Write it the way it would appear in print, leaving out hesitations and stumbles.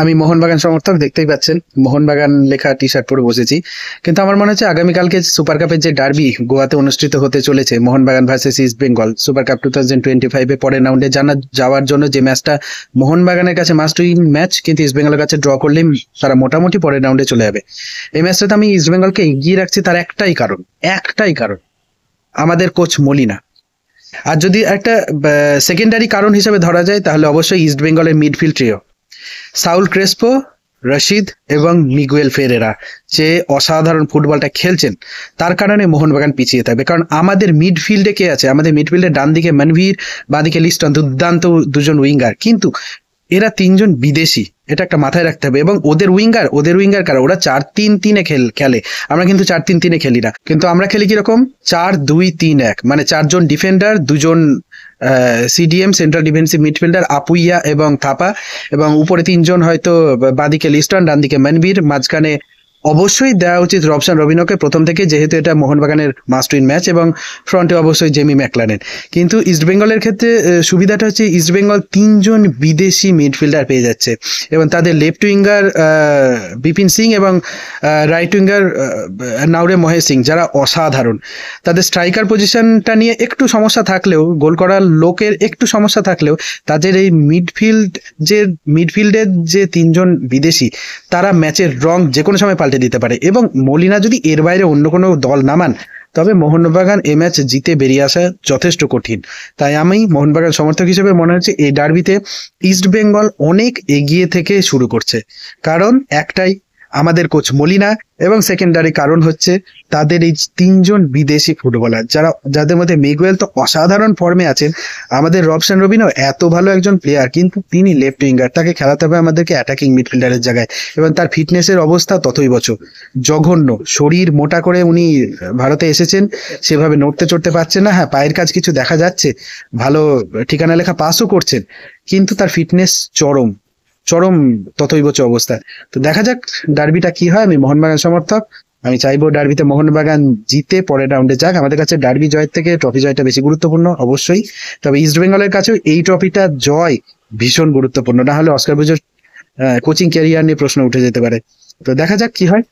আমি মোহনবাগান সমর্থক, দেখতেই পাচ্ছেন মোহনবাগান লেখা টি শার্ট পরে বসেছি। কিন্তু আমার মনে হচ্ছে আগামীকালকে সুপার কাপের যে ডার্বি গোয়াতে অনুষ্ঠিত হতে চলেছে, Mohun Bagan versus east Bengal super cup 2025 পরের রাউন্ডে যাওয়ার জন্য যে ম্যাচটা মোহনবাগানের কাছে মাস্ট উইন ম্যাচ, কিন্তু ইস্ট বেঙ্গলের কাছে ড্র করলেই তারা মোটামুটি পরের রাউন্ডে চলে যাবে। এই ম্যাচটাতে আমি ইস্ট বেঙ্গলকে এগিয়ে রাখছি, তার একটাই কারণ আমাদের কোচ মলিনা। আর যদি একটা সেকেন্ডারি কারণ হিসেবে ধরা যায় তাহলে অবশ্যই ইস্ট বেঙ্গলের midfield trio, Saul Crespo, Rashid এবং মিগুয়েল ফেরেরা যে অসাধারণ ফুটবলটা খেলছেন, তার কারণে মোহনবাগান পিছিয়ে থাকবে। কারণ আমাদের মিডফিল্ডে কে আছে? আমাদের মিডফিল্ডে ডান দিকে মনভীর, বাঁ দিকে লিস্টন, দুর্দান্ত দুজন উইঙ্গার, কিন্তু এরা তিনজন বিদেশি, এটা একটা মাথায় রাখতে হবে। এবং ওদের উইঙ্গার কারা? ওরা 4-3-3 খেলে। আমরা কিন্তু 4-3-3 খেলি না, কিন্তু আমরা খেলি কিরকম 4-2-3-1, মানে 4 জন ডিফেন্ডার, 2 জন CDM central defensive midfielder Apuia এবং থাপা, এবং উপরে 3 জন হয়তো বাঁদিকে লিস্টন, ডান দিকে মনভীর, মাঝখানে অবশ্যই দেওয়া উচিত রবসান রবিনোকে প্রথম থেকে, যেহেতু এটা মোহনবাগানের মাস্ট উইন ম্যাচ, এবং ফ্রন্টে অবশ্যই জেমি ম্যাকলারেন। কিন্তু ইস্টবেঙ্গলের ক্ষেত্রে সুবিধাটা হচ্ছে ইস্টবেঙ্গল 3 জন বিদেশি মিডফিল্ডার পেয়ে যাচ্ছে, এবং তাদের লেফট উইঙ্গার বিপিন সিং এবং রাইট উইঙ্গার নাওরে মহেশ সিং, যারা অসাধারণ। তাদের স্ট্রাইকার পজিশনটা নিয়ে একটু সমস্যা থাকলেও, গোল করার লোকের একটু সমস্যা থাকলেও, তাদের এই মিডফিল্ডের যে 3 জন বিদেশি, তারা ম্যাচের রং যে কোনো সময় পাল্টে দিতে পারে। এবং মলিনা যদি এর বাইরে অন্য কোনো দল নামান, তবে মোহনবাগান এই ম্যাচ জিতে বেরিয়ে আসা যথেষ্ট কঠিন। তাই আমি মোহনবাগান সমর্থক হিসেবে মনে হচ্ছে এই ডার্বিতে ইস্ট বেঙ্গল অনেক এগিয়ে থেকে শুরু করছে। কারণ একটাই, আমাদের কোচ মলিনা, এবং সেকেন্ডারি কারণ হচ্ছে তাদের এই 3 জন বিদেশি ফুটবলার, যাদের মধ্যে মিগুয়েল তো অসাধারণ ফর্মে আছেন। আমাদের রবসান রবিনো এত ভালো একজন প্লেয়ার, কিন্তু তিনি লেফট উইঙ্গার, তাকে খেলাতে হবে আমাদেরকে অ্যাটাকিং মিডফিল্ডারের জায়গায়, এবং তার ফিটনেসের অবস্থা ততই জঘন্য। শরীর মোটা করে উনি ভারতে এসেছেন, সেভাবে নড়তে চড়তে পারছেন না। হ্যাঁ, পায়ের কাজ কিছু দেখা যাচ্ছে, ভালো ঠিকানা লেখা পাসও করছেন, কিন্তু তার ফিটনেস চরম তথৈবচ অবস্থা। তো দেখা যাক ডার্বিটা কি হয়। আমি মোহনবাগান সমর্থক, আমি চাইবো ডার্বিতে মোহনবাগান জিতে পরের রাউন্ডে যাক। আমাদের কাছে ডার্বি জয়ের থেকে ট্রফি জয়টা বেশি গুরুত্বপূর্ণ অবশ্যই, তবে ইস্ট বেঙ্গলের কাছেও এই ট্রফিটা জয় ভীষণ গুরুত্বপূর্ণ, না হলে অস্কার বুজোর কোচিং ক্যারিয়ার নিয়ে প্রশ্ন উঠে যেতে পারে। তো দেখা যাক কি হয়।